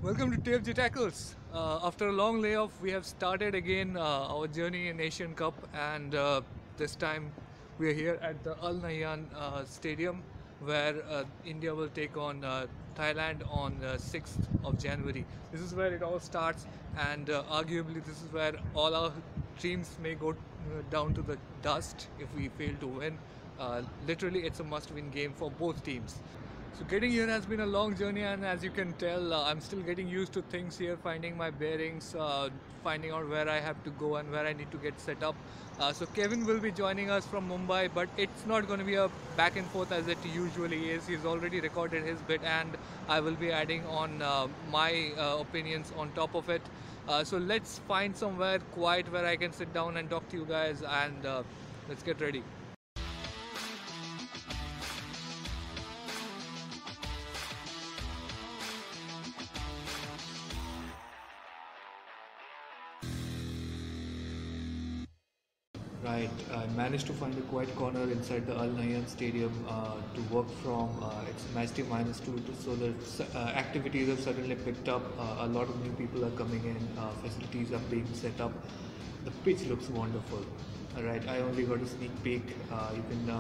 Welcome to TFG Tackles. After a long layoff, we have started again our journey in Asian Cup, and this time we are here at the Al Nahyan Stadium, where India will take on Thailand on 6th of January. This is where it all starts, and arguably this is where all our dreams may go down to the dust if we fail to win. Literally, it's a must-win game for both teams. So getting here has been a long journey, and as you can tell, I'm still getting used to things here, finding my bearings, finding out where I have to go and where I need to get set up. So Kevin will be joining us from Mumbai, but it's not going to be a back and forth as it usually is. He's already recorded his bit, and I will be adding on my opinions on top of it. So let's find somewhere quiet where I can sit down and talk to you guys, and let's get ready. Right, I managed to find a quiet corner inside the Al Nahyan Stadium to work from. It's match day -2, so the activities have suddenly picked up. A lot of new people are coming in, facilities are being set up. The pitch looks wonderful. Alright, I only got a sneak peek. You can,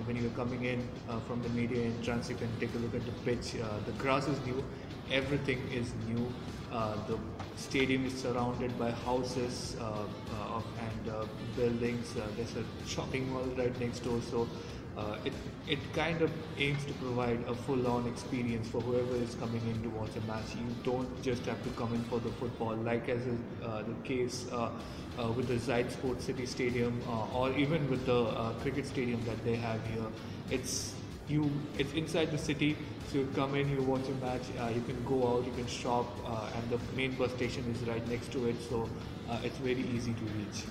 when you're coming in from the media entrance, you can take a look at the pitch. The grass is new, everything is new. The stadium is surrounded by houses and buildings. There's a shopping mall right next door, so it kind of aims to provide a full-on experience for whoever is coming in to watch a match. You don't just have to come in for the football, like as is the case with the Zayed Sports City Stadium or even with the cricket stadium that they have here. It's inside the city, so you come in, you watch a match, you can go out, you can shop, and the main bus station is right next to it, so it's very easy to reach.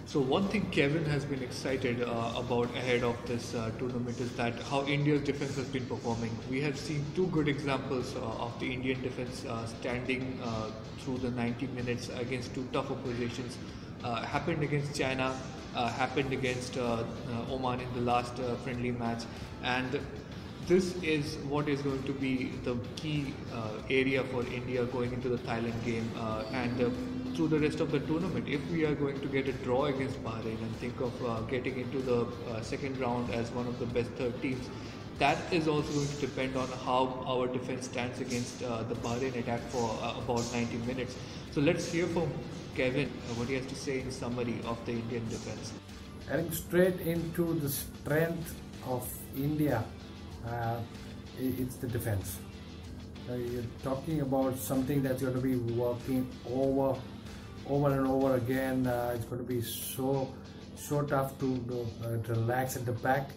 So one thing Kevin has been excited about ahead of this tournament is that how India's defense has been performing. We have seen two good examples of the Indian defense standing through the 90 minutes against two tough oppositions. Happened against China, happened against Oman in the last friendly match, and this is what is going to be the key area for India going into the Thailand game and through the rest of the tournament. If we are going to get a draw against Bahrain and think of getting into the second round as one of the best third teams, that is also going to depend on how our defense stands against the Bahrain attack for about 90 minutes. So let's hear from Kevin what he has to say in summary of the Indian defense. Heading straight into the strength of India, it's the defense. You're talking about something that's going to be working over and over again. It's going to be so tough to relax at the back,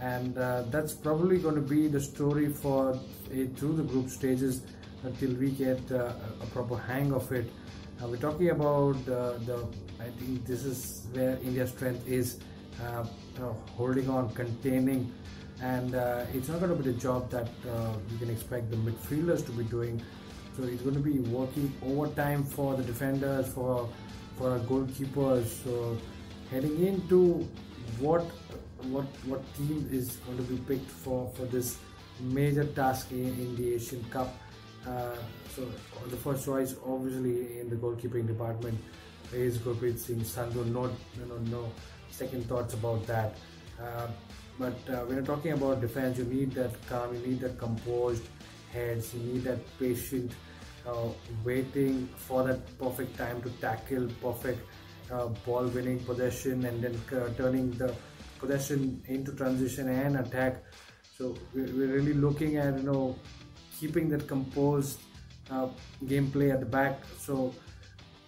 and that's probably going to be the story for through the group stages until we get a proper hang of it. We're talking about I think this is where India's strength is, holding on, containing, and it's not going to be the job that you can expect the midfielders to be doing. So it's going to be working overtime for the defenders, for our goalkeepers. So heading into what team is going to be picked for this major task in the Asian Cup. So the first choice, obviously, in the goalkeeping department is Gurpreet Singh Sandhu. No second thoughts about that. But when you're talking about defense, you need that calm, you need that composed heads, you need that patient waiting for that perfect time to tackle, perfect ball winning possession, and then turning the possession into transition and attack. So we're really looking at keeping that composed gameplay at the back. So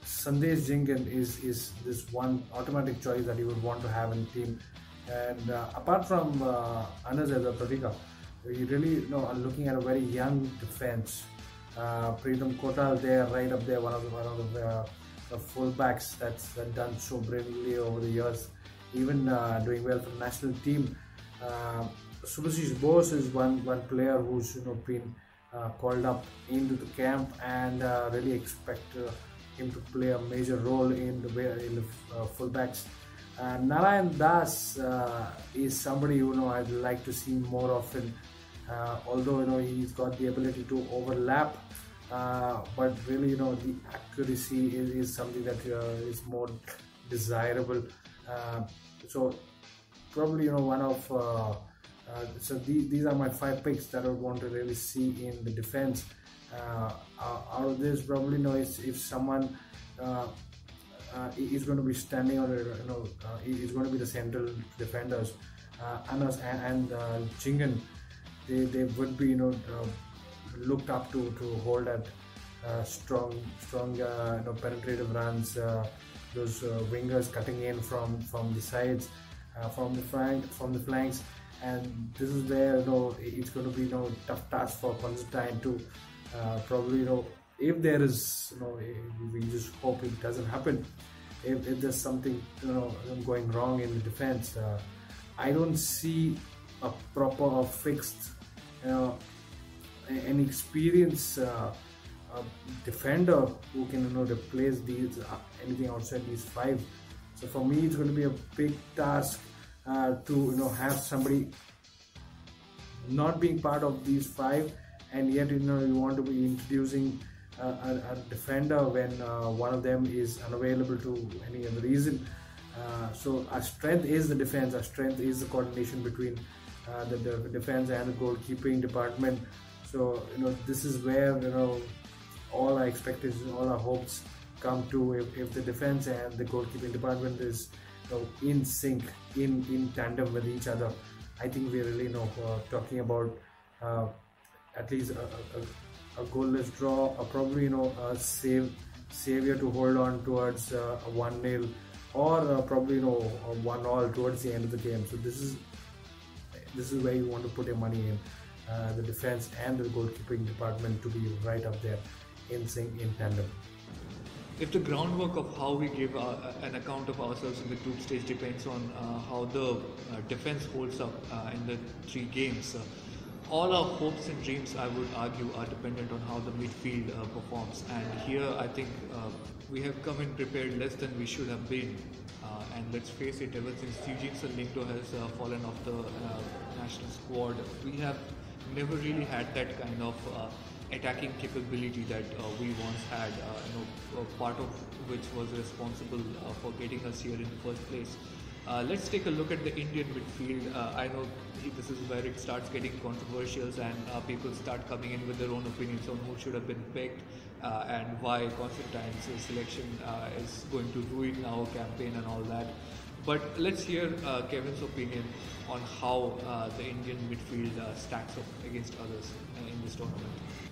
Sandesh Jingan is this one automatic choice that you would want to have in the team. And apart from Anas or Pratika, you really are looking at a very young defense. Preetham Kotal there, right up there, one of the fullbacks that's done so brilliantly over the years, even doing well for the national team. Subhasish Bose is one player who's been called up into the camp, and really expect him to play a major role in the fullbacks. Narayan Das is somebody I'd like to see more often, although he's got the ability to overlap but really, the accuracy is something that is more desirable. So probably, one of so these are my 5 picks that I would want to really see in the defense. Out of this, probably, if someone is going to be standing, or is going to be the central defenders, Anas and Chingan, they would be looked up to hold that strong penetrative runs, those wingers cutting in from the sides, from the flanks, and this is where it's going to be tough task for Constantine to probably if there is we just hope it doesn't happen. If there's something going wrong in the defense, I don't see a proper or fixed an experienced defender who can replace these anything outside these 5. So for me, it's going to be a big task to have somebody not being part of these 5, and yet you want to be introducing a defender when one of them is unavailable to any other reason. So our strength is the defense. Our strength is the coordination between the defense and the goalkeeping department. So this is where all our expectations, all our hopes come to. If the defense and the goalkeeping department is in sync, in tandem with each other, I think we're really talking about at least a goalless draw, or probably a savior to hold on towards a 1-0, or probably a 1-1 towards the end of the game. So this is where you want to put your money in, the defense and the goalkeeping department to be right up there in sync, in tandem. If the groundwork of how we give an account of ourselves in the group stage depends on how the defense holds up in the 3 games, all our hopes and dreams, I would argue, are dependent on how the midfield performs. And here I think we have come in prepared less than we should have been. And let's face it, ever since Chiranjit has fallen off the national squad, we have never really had that kind of attacking capability that we once had, part of which was responsible for getting us here in the first place. Let's take a look at the Indian midfield. I know this is where it starts getting controversial, and people start coming in with their own opinions on who should have been picked and why Constantine's selection is going to ruin our campaign and all that. But let's hear Kevin's opinion on how the Indian midfield stacks up against others in this tournament.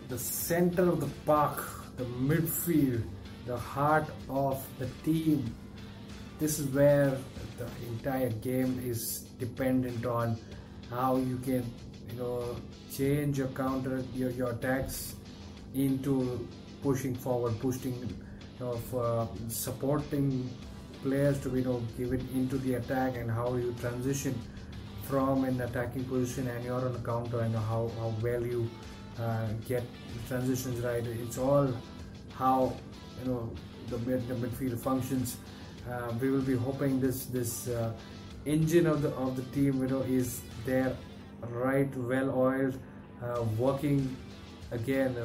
The center of the park, the midfield, the heart of the team. This is where the entire game is dependent on how you can, change your counter, your attacks into pushing forward, supporting players to be given into the attack, and how you transition from an attacking position and you're on a counter, and how well you get the transitions right. It's all how the midfield functions. We will be hoping this engine of the team is there, right, well oiled, working again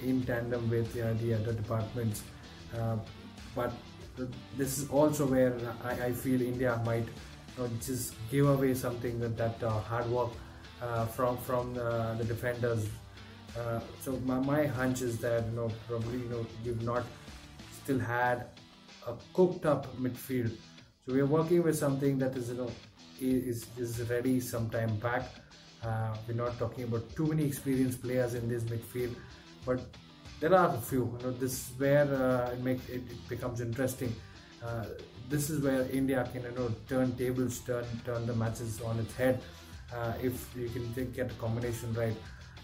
in tandem with the other departments. But this is also where I feel India might just give away something, that hard work from the defenders. So my hunch is that probably we've not still had a cooked up midfield. So we are working with something that is ready some time back. We're not talking about too many experienced players in this midfield, but there are a few. This is where it becomes interesting. This is where India can turn tables, turn the matches on its head, if you can get a combination right.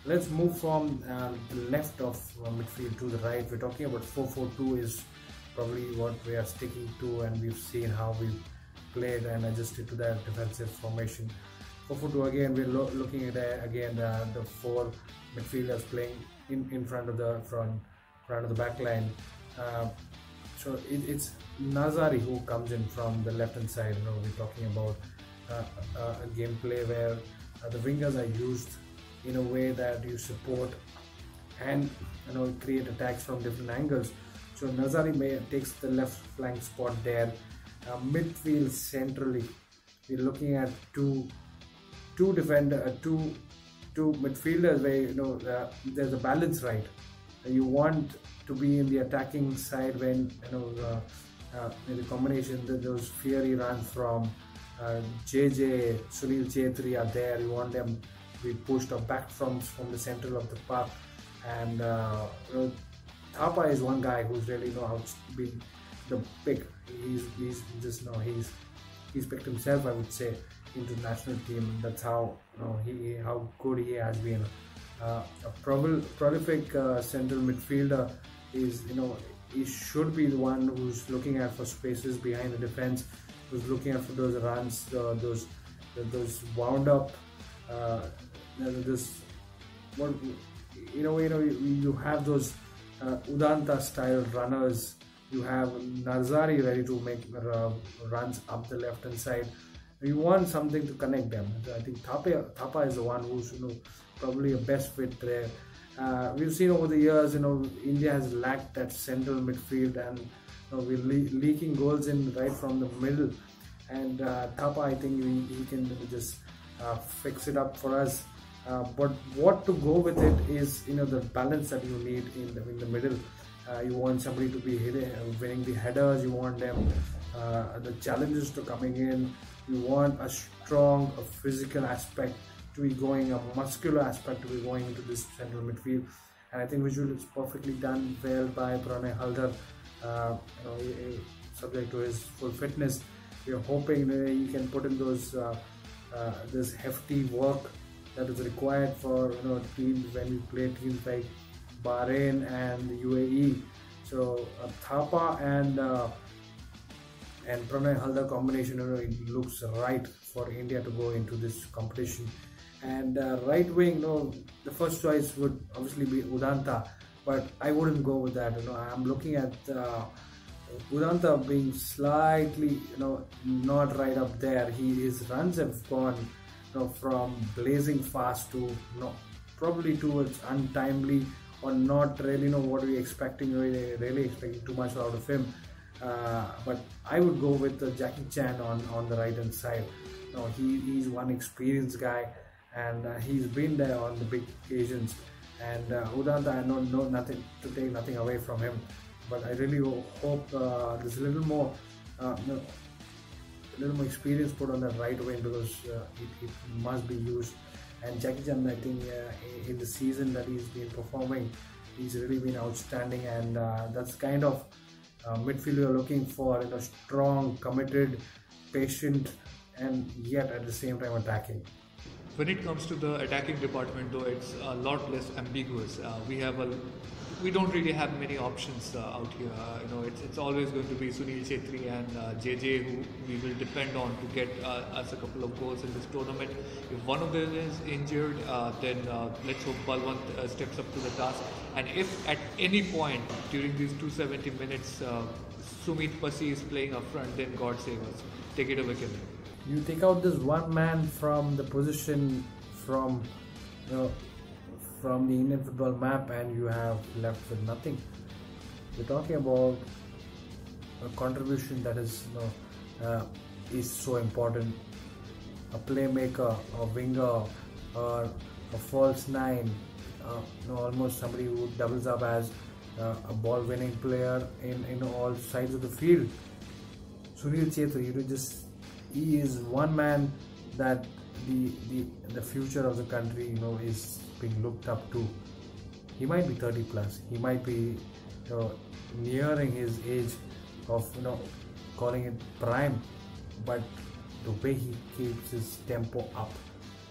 Let's move from the left of midfield to the right. We're talking about 4-4-2 is probably what we are sticking to, and we've seen how we've played and adjusted to that defensive formation. 4-4-2 again, we're looking at the 4 midfielders playing in front of the back line. So it's Nazari who comes in from the left hand side. We're talking about a gameplay where the wingers are used in a way that you support and create attacks from different angles. So Nazari takes the left flank spot there. Midfield centrally, we're looking at two midfielders where there's a balance, right? You want to be in the attacking side when in the combination those fiery runs from JJ, Sunil Chetri are there. You want them to be pushed or back from the central of the park, and Thapa is one guy who's really how to be the pick. He's just he's picked himself, I would say, into the national team. That's how how good he has been. A prolific central midfielder is he should be the one who's looking out for spaces behind the defense, who's looking out for those runs, those wound up, you have those Udanta style runners. You have Narzari ready to make runs up the left hand side. You want something to connect them. I think Thapa is the one who's probably a best fit there. We've seen over the years, India has lacked that central midfield, and we're leaking goals in right from the middle. And Thapa, I think he can just fix it up for us. But what to go with it is the balance that you need in the middle. You want somebody to be winning the headers. You want them the challenges to coming in. You want a strong physical aspect to be going, a muscular aspect to be going into this central midfield, and I think visually it's perfectly done well by Pranay Haldar. Subject to his full fitness, we are hoping that he can put in those this hefty work that is required for teams when we play teams like Bahrain and the UAE. So Thapa and Pranay Haldar combination, it looks right for India to go into this competition. And right wing, the first choice would obviously be Udanta, but I wouldn't go with that. I'm looking at Udanta being slightly, not right up there. His runs have gone, from blazing fast to, probably towards untimely, or not really what we're expecting. Really expecting too much out of him. But I would go with Jackie Chan on the right hand side. He's one experienced guy, and he's been there on the big occasions. And Udanta, I know nothing to take nothing away from him, but I really hope there's a little more experience put on the right wing, because it must be used. And Jackie Chan, I think in the season that he's been performing, he's really been outstanding, and that's kind of midfield you're looking for, strong, committed, patient, and yet at the same time attacking. When it comes to the attacking department, though, it's a lot less ambiguous. We don't really have many options out here. It's always going to be Sunil Chetri and JJ who we will depend on to get us a couple of goals in this tournament. If one of them is injured, then let's hope Balwant steps up to the task. And if at any point during these 270 minutes Sumit Pasi is playing up front, then God save us. Take it away, Kevin. You take out this one man from the position from the Indian football map, and you have left with nothing. We're talking about a contribution that is so important. A playmaker, a winger, or a false nine. Almost somebody who doubles up as a ball-winning player in all sides of the field. Sunil Chetri, he is one man that the future of the country, is being looked up to. He might be 30 plus. He might be nearing his age of calling it prime, but the way he keeps his tempo up,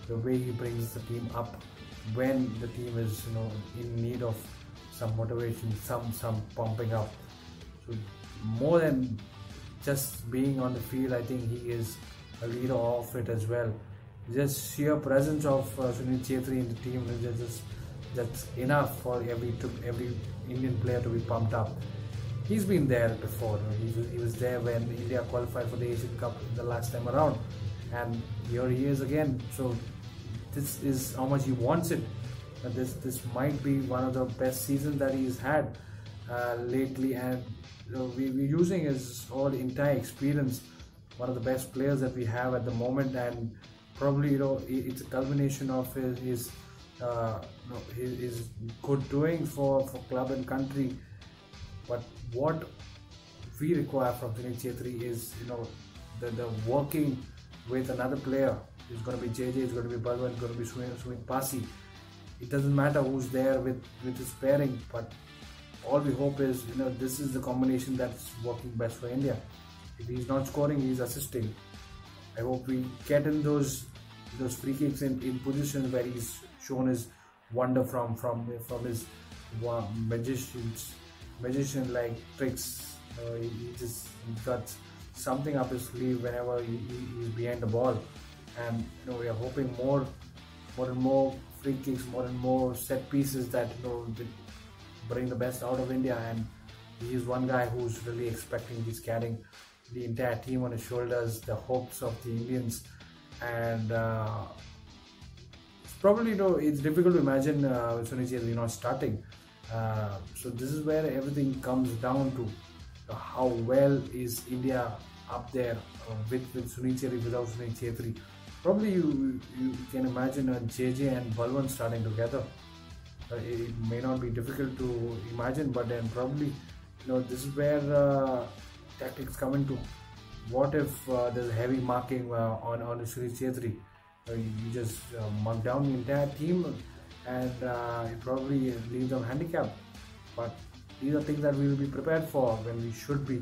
the way he brings the team up when the team is in need of some motivation, some pumping up. So more than just being on the field, I think he is a leader of it as well. Just sheer presence of Sunil Chetri in the team is that's enough for every Indian player to be pumped up. He's been there before. He was there when India qualified for the Asian Cup the last time around, and here he is again. So this is how much he wants it. This might be one of the best seasons that he's had lately, and we're using his whole entire experience, one of the best players that we have at the moment, and probably it's a culmination of his good doing for club and country. But what we require from Sunil Chhetri is the working with another player. It's going to be JJ, it's going to be Balwant, it's going to be Sumit Pasi. It doesn't matter who's there with his pairing, but all we hope is this is the combination that's working best for India. If he's not scoring, he's assisting. I hope we get in those free kicks in positions where he's shown his wonder from his magician like tricks. He's got something up his sleeve whenever he's behind the ball, and we are hoping more and more free kicks, more and more set pieces that bring the best out of India. And he's one guy who's really expecting, he's carrying the entire team on his shoulders, the hopes of the Indians, and it's probably it's difficult to imagine Sunil Chhetri not starting. So this is where everything comes down to how well is India up there with Sunil Chhetri, without Sunil Chhetri. Probably you can imagine JJ and Balwant starting together. It may not be difficult to imagine, but then probably this is where tactics come into. What if there's a heavy marking on Sunil Chhetri? You just mark down the entire team, and you probably leave them handicapped. But these are things that we will be prepared for when we should be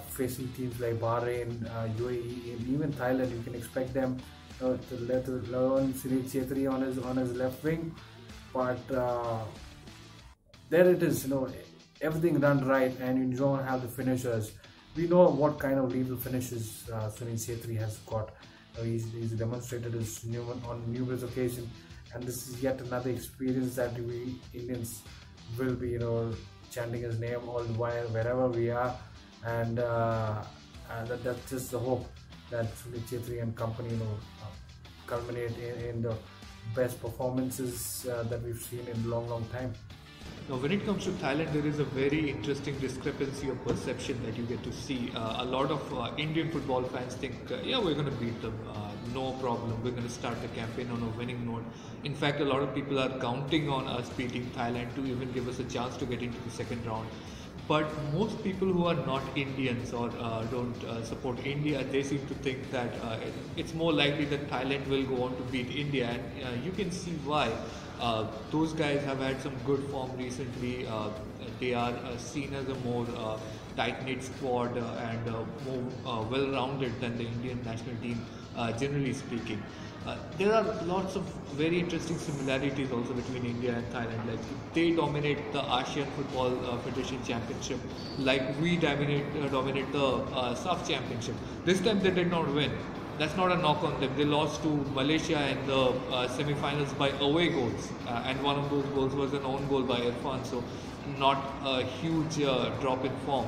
facing teams like Bahrain, UAE, and even Thailand. You can expect them to learn Sunil Chhetri on his left wing, but there it is. Everything done right, and you don't have the finishers. We know what kind of lethal finishes Sunil Chhetri has got. He's demonstrated his on numerous occasions, and this is yet another experience that we Indians will be chanting his name all the while wherever we are, and that's just the hope that Sunil Chhetri and company culminate in the best performances that we've seen in a long time. Now, when it comes to Thailand, there is a very interesting discrepancy of perception that you get to see. A lot of Indian football fans think, yeah, we're going to beat them, no problem, we're going to start the campaign on a winning note. In fact, a lot of people are counting on us beating Thailand to even give us a chance to get into the second round. But most people who are not Indians or don't support India, they seem to think that it's more likely that Thailand will go on to beat India, and you can see why. Those guys have had some good form recently. They are seen as a more tight-knit squad and more well-rounded than the Indian national team, generally speaking. There are lots of very interesting similarities also between India and Thailand. Like they dominate the ASEAN Football Federation Championship, like we dominate the SAF Championship. This time they did not win. That's not a knock on them. They lost to Malaysia in the semi-finals by away goals, and one of those goals was an own goal by Irfan. So not a huge drop in form.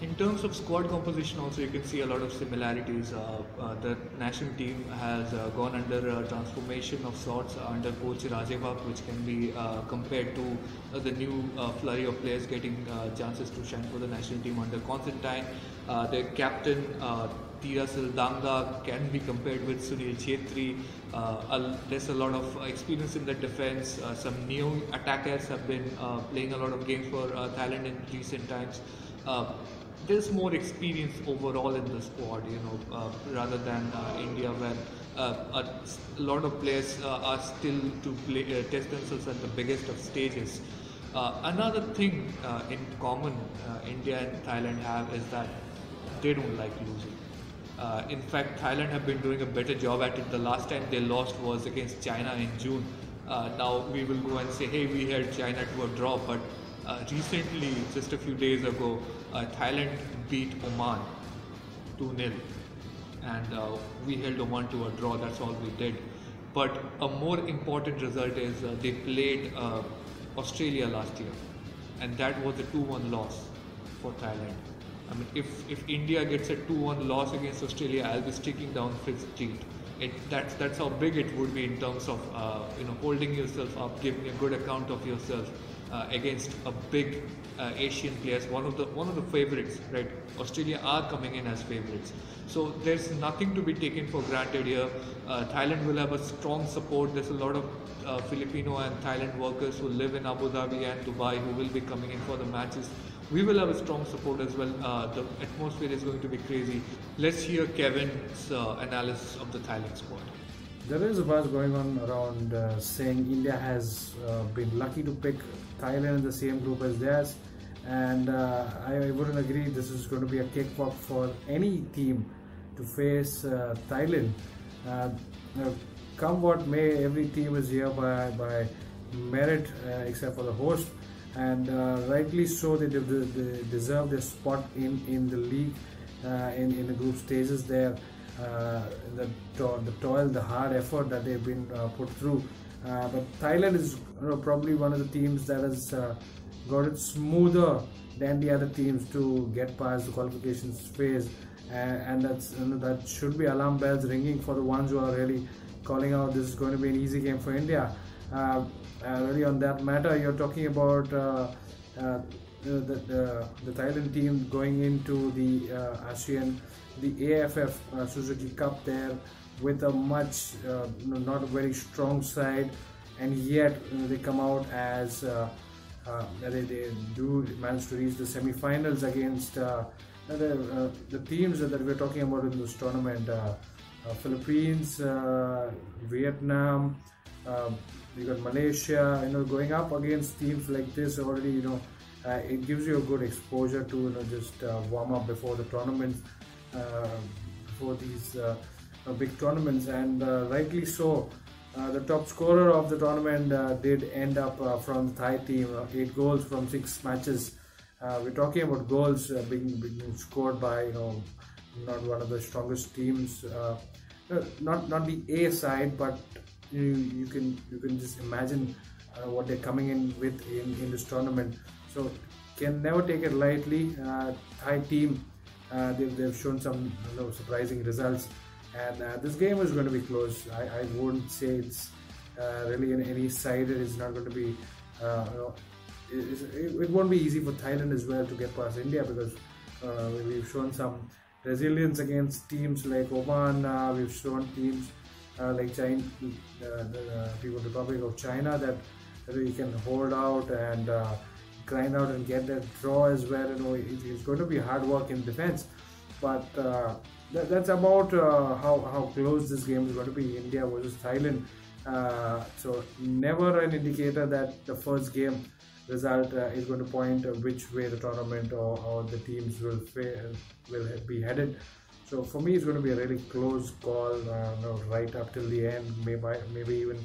In terms of squad composition also, you can see a lot of similarities. The national team has gone under a transformation of sorts under coach Rajewak, which can be compared to the new flurry of players getting chances to shine for the national team under Constantine. Their captain Tirasil Danga can be compared with Sunil Chhetri. There's a lot of experience in the defense. Some new attackers have been playing a lot of games for Thailand in recent times. There's more experience overall in the squad, rather than India, where a lot of players are still to test themselves at the biggest of stages. Another thing in common India and Thailand have is that they don't like losing. In fact, Thailand have been doing a better job at it. The last time they lost was against China in June. Now we will go and say, hey, we held China to a draw, but recently, just a few days ago, Thailand beat Oman 2-0, and we held Oman to a draw. That's all we did. But a more important result is they played Australia last year, and that was a 2-1 loss for Thailand. I mean, if India gets a 2-1 loss against Australia, I'll be sticking down 5th street. That's how big it would be in terms of holding yourself up, giving a good account of yourself against a big Asian players, one of the favorites, right? Australia are coming in as favorites, so there's nothing to be taken for granted here. Thailand will have a strong support. There's a lot of Filipino and Thailand workers who live in Abu Dhabi and Dubai who will be coming in for the matches. We will have a strong support as well. The atmosphere is going to be crazy. Let's hear Kevin's analysis of the Thailand squad. There is a buzz going on around saying India has been lucky to pick Thailand in the same group as theirs, and I wouldn't agree. This is going to be a cakewalk for any team to face Thailand. Come what may, every team is here by merit except for the host, and rightly so. They deserve their spot in the league, in the group stages there. The toil, the hard effort that they've been put through, but Thailand is probably one of the teams that has got it smoother than the other teams to get past the qualifications phase, and that should be alarm bells ringing for the ones who are really calling out this is going to be an easy game for India. Really on that matter, you're talking about the Thailand team going into the AFF Suzuki Cup there with a much not a very strong side, and yet they come out as they do manage to reach the semi-finals against the teams that we're talking about in this tournament. Philippines, Vietnam, you got Malaysia. Going up against teams like this already, it gives you a good exposure to just warm up before the tournament, before these big tournaments, and rightly so. The top scorer of the tournament did end up from the Thai team, 8 goals from 6 matches. We're talking about goals being scored by not one of the strongest teams, not the A side, but you can just imagine what they're coming in with in this tournament. So can never take it lightly. Thai team, they've shown some surprising results, and this game is going to be close. I wouldn't say it's really any sided. It's not going to be it won't be easy for Thailand as well to get past India, because we've shown some resilience against teams like Oman. We've shown teams like China, the People's Republic of China, that you can hold out and grind out and get that draw as well. It's going to be hard work in defense, but that's about how close this game is going to be, India versus Thailand. So never an indicator that the first game result is going to point which way the tournament or the teams will be headed. So for me, it's going to be a really close call, right up till the end, maybe even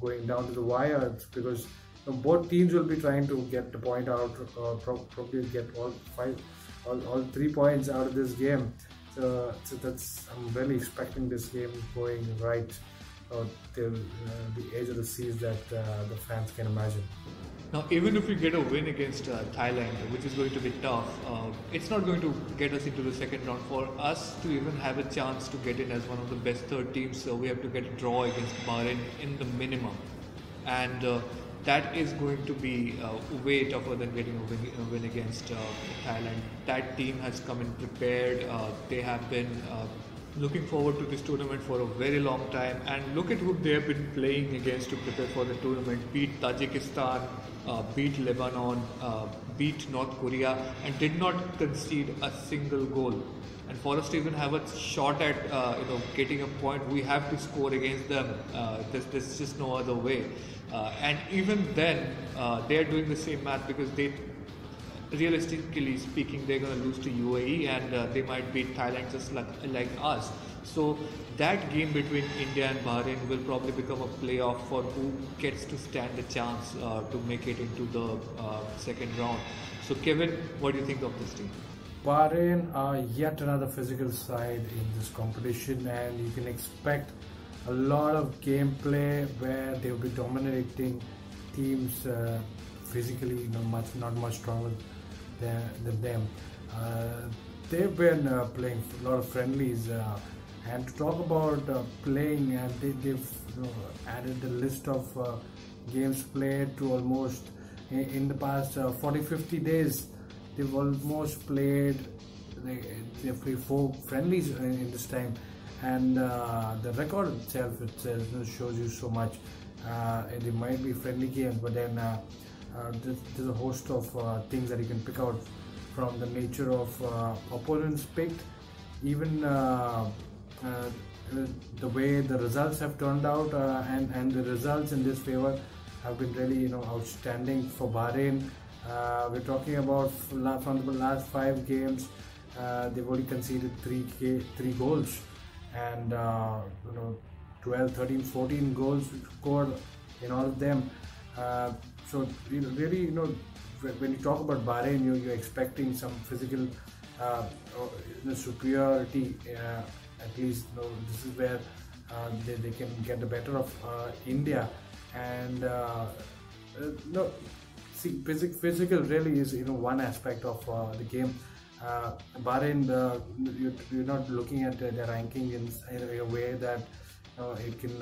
going down to the wire, because both teams will be trying to get the point out, or probably get all 3 points out of this game. So I'm really expecting this game going right till the edge of the seas that the fans can imagine. Now, even if we get a win against Thailand, which is going to be tough, it's not going to get us into the second round. For us to even have a chance to get in as one of the best third teams, so we have to get a draw against Bahrain in the minimum, and that is going to be way tougher than getting a win against Thailand. That team has come in prepared. They have been looking forward to this tournament for a very long time, and look at who they have been playing against to prepare for the tournament. Beat Tajikistan, beat Lebanon, beat North Korea, and did not concede a single goal. And for us to even have a shot at getting a point, we have to score against them. There's just no other way. And even then, they are doing the same math, because realistically speaking, they're going to lose to UAE, and they might beat Thailand just like us. So that game between India and Bahrain will probably become a playoff for who gets to stand a chance to make it into the second round. So Kevin, what do you think of this team? Bahrain are yet another physical side in this competition, and you can expect a lot of gameplay where they will be dominating teams physically, not much stronger than them. They've been playing a lot of friendlies And to talk about playing, they've added the list of games played to almost in the past 40-50 days. They've almost played, they've played 4 friendlies in this time, and the record itself shows you so much. There might be friendly games, but then there's a host of things that you can pick out from the nature of opponents picked, even the way the results have turned out, and the results in this favor have been really outstanding for Bahrain. We're talking about from the last 5 games, they've only conceded 3 goals, and 12, 13, 14 goals scored in all of them. So really, when you talk about Bahrain, you're expecting some physical superiority. At least this is where they can get the better of India. And see, physical really is one aspect of the game. Bahrain, you're not looking at their ranking in a way that it can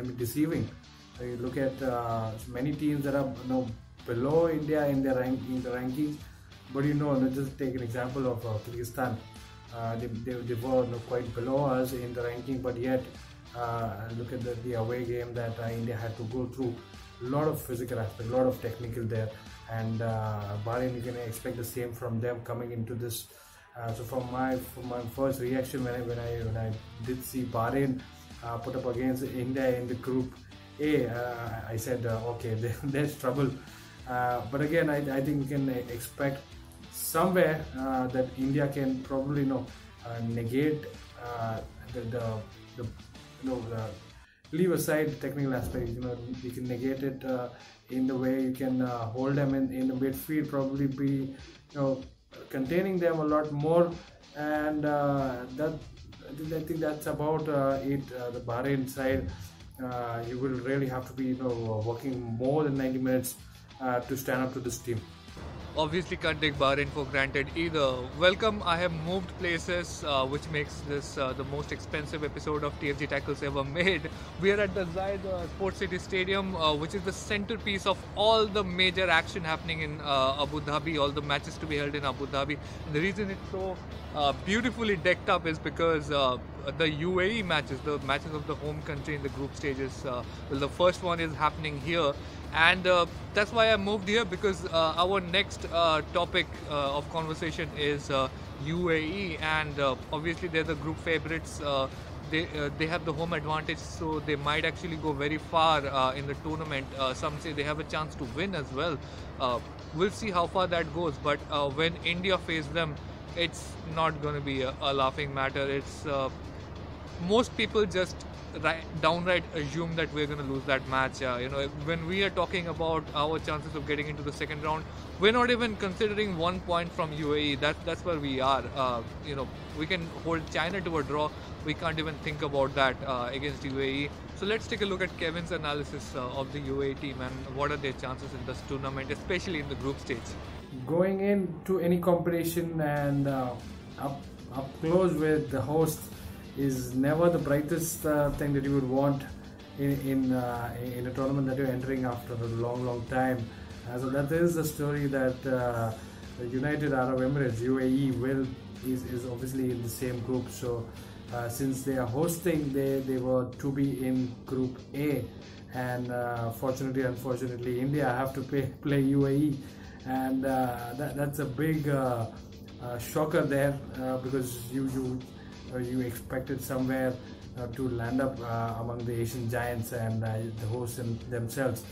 be deceiving. You look at many teams that are below India in the rankings, but let's just take an example of Kyrgyzstan. They were quite below us in the ranking, but yet look at the away game that India had to go through. A lot of physical aspect, a lot of technical there, and Bahrain, you can expect the same from them coming into this. So from my first reaction when I did see Bahrain put up against India in the Group A, I said okay, there's trouble. But again, I think we can expect somewhere that India can probably negate the leave aside the technical aspect. You can negate it in the way you can hold them in the midfield, probably be containing them a lot more, and I think that's about it. The Bahrain side, you will really have to be working more than 90 minutes to stand up to this team. Obviously can't take Bahrain for granted either. Welcome, I have moved places, which makes this the most expensive episode of TFG Tackles ever made. We are at the Zayed Sports City Stadium, which is the centerpiece of all the major action happening in Abu Dhabi, all the matches to be held in Abu Dhabi. And the reason it's so beautifully decked up is because the UAE matches, the matches of the home country in the group stages, well, the first one is happening here. And that's why I moved here, because our next topic of conversation is UAE, and obviously they're the group favorites. They have the home advantage, so they might actually go very far in the tournament. Some say they have a chance to win as well. We'll see how far that goes, but when India face them, it's not going to be a laughing matter. It's most people just downright assume that we're going to lose that match. When we are talking about our chances of getting into the second round, we're not even considering 1 point from UAE. That's where we are. We can hold China to a draw. We can't even think about that against UAE. So let's take a look at Kevin's analysis of the UAE team and what are their chances in this tournament, especially in the group stage. Going into any competition and up close with the host is never the brightest thing that you would want in a tournament that you're entering after a long time. So that is the story that the United Arab Emirates, UAE, is obviously in the same group. So since they are hosting, they were to be in Group A, and unfortunately, India have to play UAE, and that's a big shocker there, because you expected somewhere to land up among the Asian giants and the hosts themselves.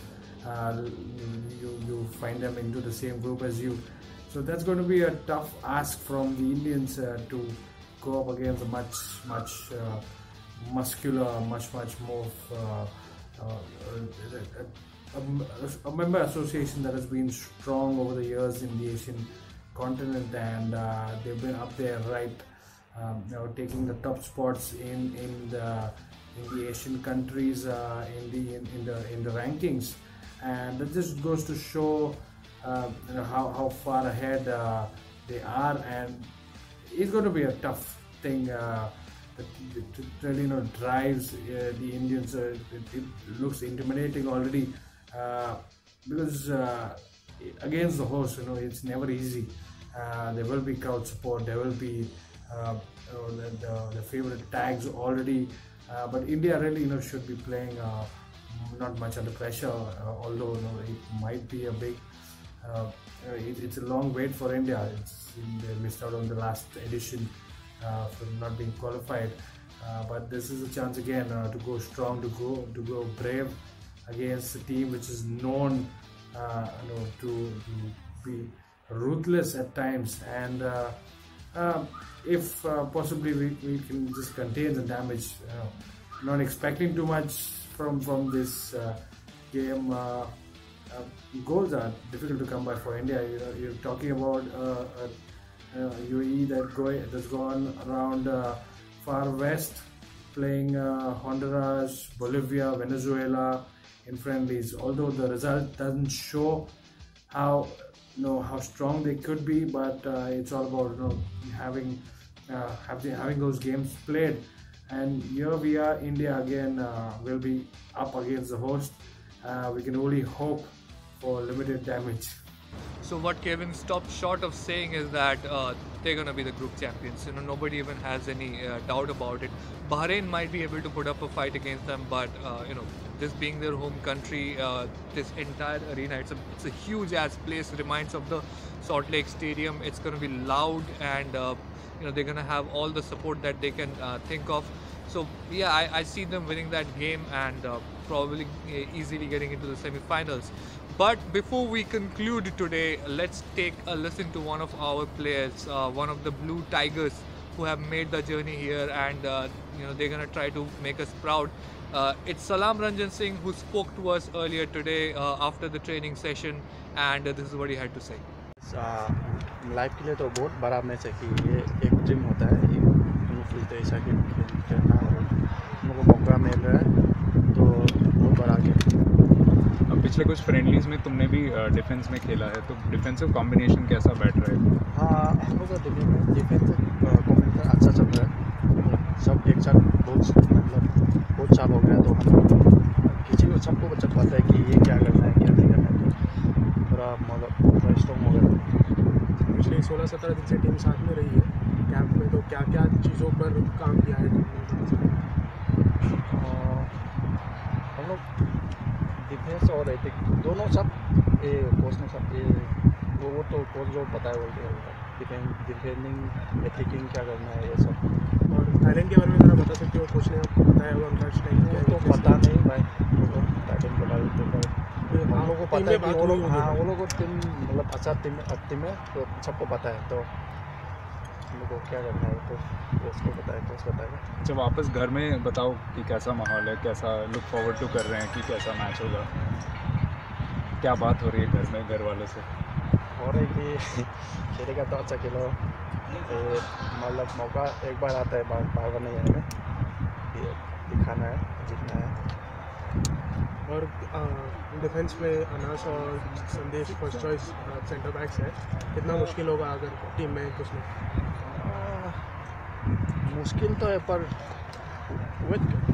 You find them into the same group as you, so that's going to be a tough ask from the Indians to go up against a much muscular, much more a member association that has been strong over the years in the Asian continent, and they've been up there taking the top spots in the Asian countries in the rankings, and that just goes to show how far ahead they are, and it's going to be a tough thing that really drives the Indians. It looks intimidating already because against the host, it's never easy. There will be crowd support. There will be the favorite tags already. But India really should be playing not much under pressure. Although it might be a big. It's a long wait for India. They missed out on the last edition for not being qualified. But this is a chance again to go strong, to go brave against a team which is known to be ruthless at times, and if possibly we can just contain the damage. Not expecting too much from this game. Goals are difficult to come by for India. You're talking about UAE that's gone around far west, playing Honduras, Bolivia, Venezuela in friendlies. Although the result doesn't show how strong they could be, but it's all about having those games played. And here we are, India again will be up against the host. We can only hope for limited damage. So what Kevin stopped short of saying is that they're going to be the group champions. Nobody even has any doubt about it. Bahrain might be able to put up a fight against them, but this being their home country, this entire arena, it's a huge ass place. It reminds of the Salt Lake Stadium. It's going to be loud, and they're going to have all the support that they can think of. So yeah, I see them winning that game and probably easily getting into the semi-finals. But before we conclude today, let's take a listen to one of our players, one of the Blue Tigers who have made the journey here, and they're gonna try to make us proud. It's Salam Ranjan Singh who spoke to us earlier today after the training session, and this is what he had to say. Life के लिए तो बहुत बड़ा match है कि ये एक dream होता है, खेलते ऐसा कि खेलना और उनको मौका मिल रहा है तो बहुत बड़ा गेम। अब पिछले कुछ फ्रेंडलीज में तुमने भी डिफेंस में खेला है, तो डिफेंसिव कॉम्बिनेशन कैसा बैठ रहा है? हाँ, हम लोग का डिफेंसिव कॉम्बिनेशन अच्छा चल रहा है। सब एक साथ बहुत साल हो गया, तो हम किसी को सबको पता है कि ये क्या करना है क्या नहीं करना है, तो थोड़ा थोड़ा स्ट्रॉन्ग हो गया। पिछले 16-17 दिन से टीम साथ में रही है कैंप में, तो क्या क्या चीज़ों पर काम किया है टीम ने? हम लोग डिफेंस और दोनों सब कोच ने सब वो तो कोच जो बताया वो डिफेंडिंग अटैकिंग क्या करना है ये सब। और थाईलैंड के बारे में ज़रा बता सकते हो? कोच ने आपको बताया होगा उनका स्टाइल क्या है? तो पता नहीं भाई, थाईलैंड के बारे में हम लोग को पता है कि वो लोग को टीम मतलब अच्छा टीम है, तो सबको पता है, तो हम लोग को क्या करना है तो उसको बताएगा। अच्छा, वापस घर में बताओ कि कैसा माहौल है, कैसा लुक फॉरवर्ड टू कर रहे हैं कि कैसा मैच होगा, क्या बात हो रही है घर में घर वालों से? और कि खेलेगा तो अच्छा खेलो, मतलब मौका एक बार आता है, बार नहीं आएगा, ये दिखाना है, जीतना है। और डिफेंस में अनास और संदेश फर्स्ट चॉइस सेंटर बैक्स है, कितना मुश्किल होगा अगर टीम में कुछ नहीं? मुश्किल तो है, पर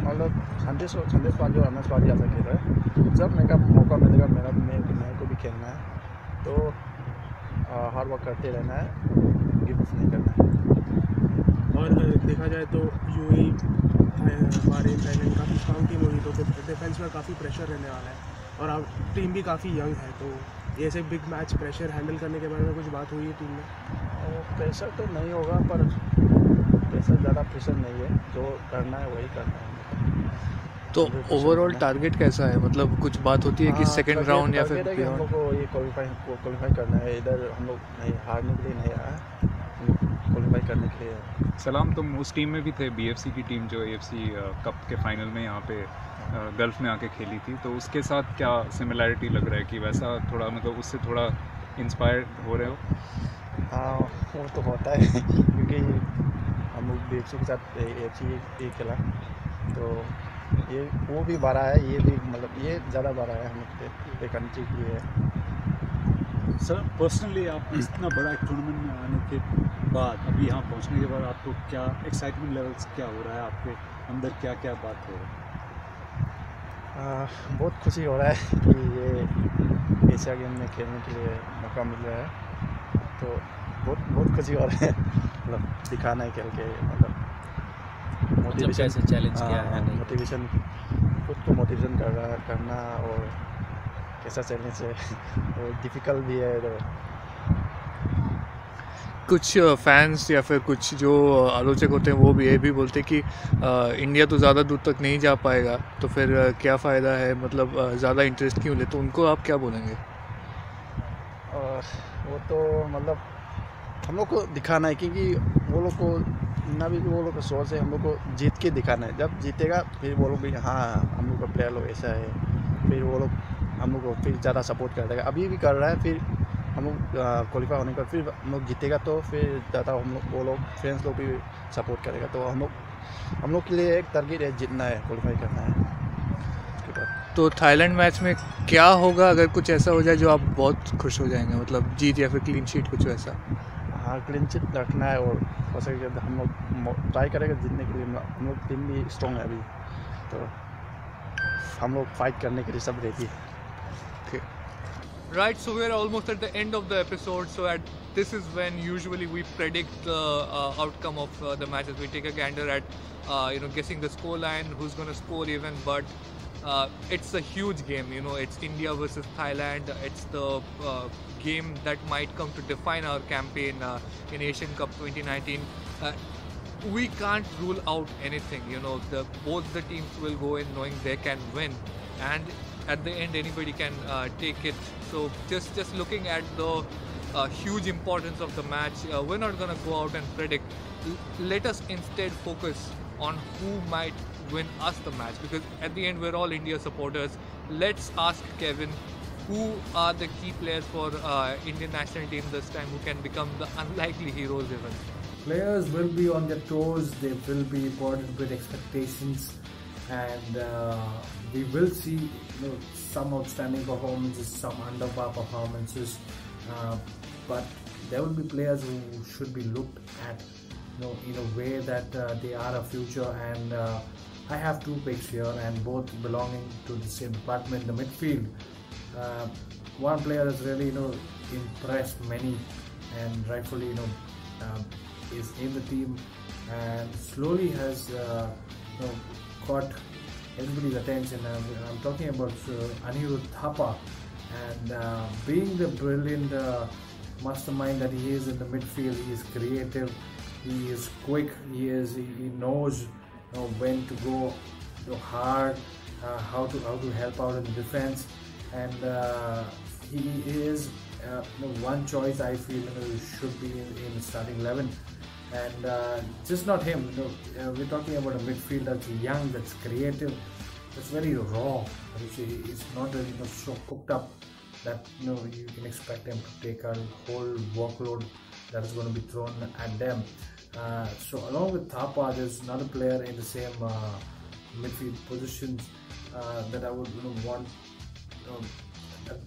मतलब संदेश पाजी और अनास पाजी ऐसा खेल रहा है। जब मेरा मौका मिलेगा मेरे को भी खेलना है, तो हार्ड वर्क करते रहना है, गिव अप नहीं करना है। और देखा जाए तो यूएई, bahrain, थाईलैंड काफ़ी स्ट्रॉन्ग टीम होगी, तो डिफेंस में काफ़ी प्रेशर रहने वाला है, और अब टीम भी काफ़ी यंग है, तो ये ऐसे बिग मैच प्रेशर हैंडल करने के बारे में कुछ बात हुई है टीम में? प्रेशर तो नहीं होगा, पर प्रेशर ज़्यादा प्रेशर नहीं है, जो करना है वही करना है। तो ओवरऑल टारगेट कैसा है, मतलब कुछ बात होती है कि सेकंड राउंड या फिर हम लोग को ये क्वालिफाई करना है। इधर हम लोग नहीं हारने के लिए नहीं आया, क्वालिफाई करने के लिए। सलाम, तुम उस टीम में भी थे, बीएफसी की टीम जो एएफसी कप के फाइनल में यहाँ पे गल्फ में आके खेली थी, तो उसके साथ क्या सिमिलैरिटी लग रहा है कि वैसा थोड़ा मतलब उससे थोड़ा इंस्पायर हो रहे हो? हाँ, वो तो होता है क्योंकि हम लोग बीएफसी के साथ एएफसी खेला, तो ये वो भी बड़ा है, ये भी मतलब ये ज़्यादा बड़ा है हम लोग के कंट्री के लिए। सर पर्सनली आप इतना बड़ा टूर्नामेंट में आने के बाद, अभी यहाँ पहुँचने के बाद आपको क्या एक्साइटमेंट लेवल्स क्या हो रहा है, आपके अंदर क्या क्या बात हो रहा है? बहुत खुशी हो रहा है कि ये एशिया गेम में खेलने के लिए मौका मिल रहा है, तो बहुत खुशी हो रहा है। मतलब दिखाना है खेल के, मतलब मोटिवेशन चैलेंज किया है, मोटिवेशन खुद को मोटिवेशन करना और कैसा चैलेंज है और डिफ़िकल्ट भी है। तो कुछ फैंस या फिर कुछ जो आलोचक होते हैं वो भी ये भी बोलते हैं कि इंडिया तो ज़्यादा दूर तक नहीं जा पाएगा, तो फिर क्या फ़ायदा है, मतलब ज़्यादा इंटरेस्ट क्यों ले, तो उनको आप क्या बोलेंगे? वो तो मतलब हम लोग को दिखाना है, क्योंकि वो लोग को ना भी वो लोग का सोच है हम लोग को जीत के दिखाना है। जब जीतेगा फिर वो लोग भी हाँ हम लोग का प्लेयर लोग ऐसा है, फिर वो लोग हम लोग को फिर ज़्यादा सपोर्ट कर देगा। अभी भी कर रहा है, फिर हम लोग क्वालिफाई होने के बाद फिर हम लोग जीतेगा तो फिर ज़्यादा हम लोग वो लोग फ्रेंड्स लोग भी सपोर्ट करेगा। तो हम लोग के लिए एक टारगेट है, जीतना है, क्वालिफाई करना है। तो थाईलैंड मैच में क्या होगा अगर कुछ ऐसा हो जाए जो आप बहुत खुश हो जाएंगे, मतलब जीत या फिर क्लीन शीट कुछ वैसा? हाँ, क्लीन शीट रखना है और हो सके तो हम लोग ट्राई करेंगे जीतने के लिए। हम लोग टीम भी स्ट्रॉन्ग है अभी, तो हम लोग फाइट करने के लिए सब रेडी है। Right, so we're almost at the end of the episode. So this is when usually we predict the outcome of the matches. We take a gander at guessing the score line, who's going to score even. But it's a huge game. It's India versus Thailand. It's the game that might come to define our campaign in Asian Cup 2019. We can't rule out anything. Both the teams will go in knowing they can win, and at the end anybody can take it. So just looking at the huge importance of the match, we're not going to go out and predict. Let us instead focus on who might win us the match, because at the end we're all India supporters. Let's ask Kevin, who are the key players for Indian national team this time who can become the unlikely heroes even? Players will be on their toes, they will be burdened with expectations, and we will see some outstanding performances, some underbar performances, but there will be players who should be looked at in a way that they are a future. And I have two picks here, and both belonging to the same department. The midfield, one player has really impressed many, and rightfully is in the team and slowly has caught everybody's attention. I'm talking about Anirudh Thapa, and being the brilliant mastermind that he is in the midfield, he is creative, he is quick, he knows when to go hard, how to help out in the defense, and he is one choice I feel should be in the starting 11. And just not him, we're talking about a midfield that's young, that's creative, that's very raw. It's not really so cooked up that you can expect them to take a whole workload that is going to be thrown at them. So along with Thapa, there's another player in the same midfield positions that I would want.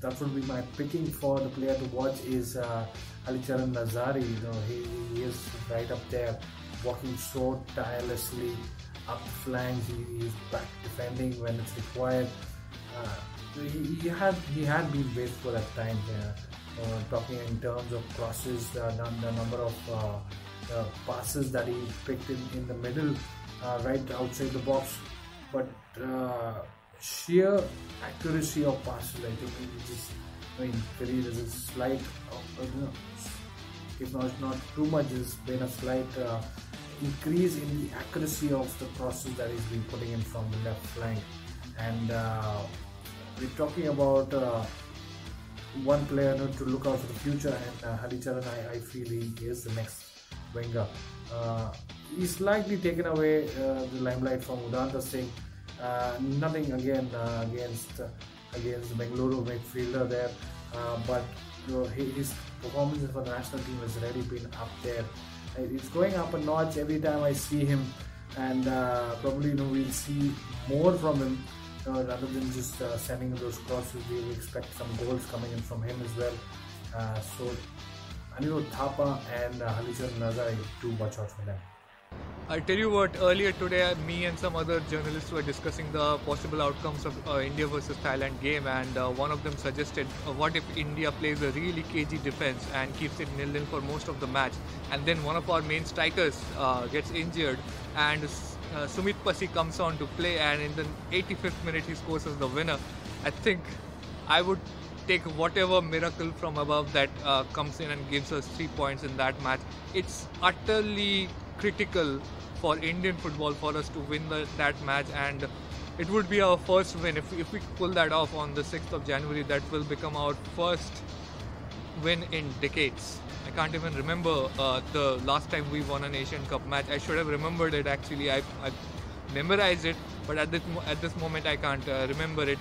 That would be my picking for the player to watch is Halicharan Nazari. He is right up there, walking so tirelessly up the flanks. He is back defending when it's required. He had been wasteful at times. Talking in terms of crosses, the number of passes that he picked in the middle, right outside the box, but sheer accuracy of passes, I think there's a slight, if not too much, there's been a slight increase in the accuracy of the crosses that he's been putting in from the left flank. And we're talking about one player to look out for the future, and Halicharan, I feel he is the next winger. He's slightly taken away the limelight from Udanta Singh. Nothing again against the Bengaluru midfielder there, but his performance for the national team has already been up there. It's going up a notch every time I see him, and probably we'll see more from him rather than just sending those crosses. We will expect some goals coming in from him as well. So Anirudh Thapa and Halishan Nazai to watch out for them? I tell you what, earlier today, me and some other journalists were discussing the possible outcomes of India versus Thailand game, and one of them suggested, what if India plays a really cagey defense and keeps it 0-0 for most of the match, and then one of our main strikers gets injured, and Sumit Pasi comes on to play, and in the 85th minute he scores as the winner. I think I would take whatever miracle from above that comes in and gives us 3 points in that match. It's utterly critical for Indian football for us to win that match, and it would be our first win. If we pull that off on the 6th of January, that will become our first win in decades. I can't even remember the last time we won an Asian Cup match. I should have remembered it actually. I memorized it, but at this moment I can't remember it.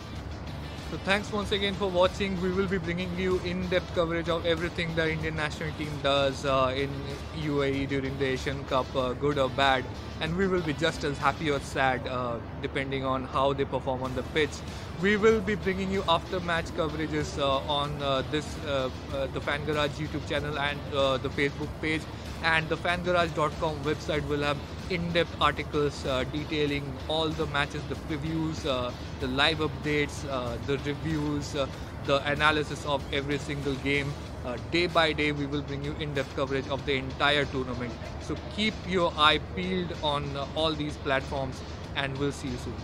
So thanks once again for watching. We will be bringing you in-depth coverage of everything the Indian national team does in UAE during the Asian Cup, good or bad. And we will be just as happy or sad depending on how they perform on the pitch. We will be bringing you after-match coverages on the Fan Garage YouTube channel and the Facebook page. And the fangarage.com website will have in-depth articles detailing all the matches, the previews, the live updates, the reviews, the analysis of every single game. Day by day we will bring you in-depth coverage of the entire tournament. So keep your eye peeled on all these platforms, and we'll see you soon.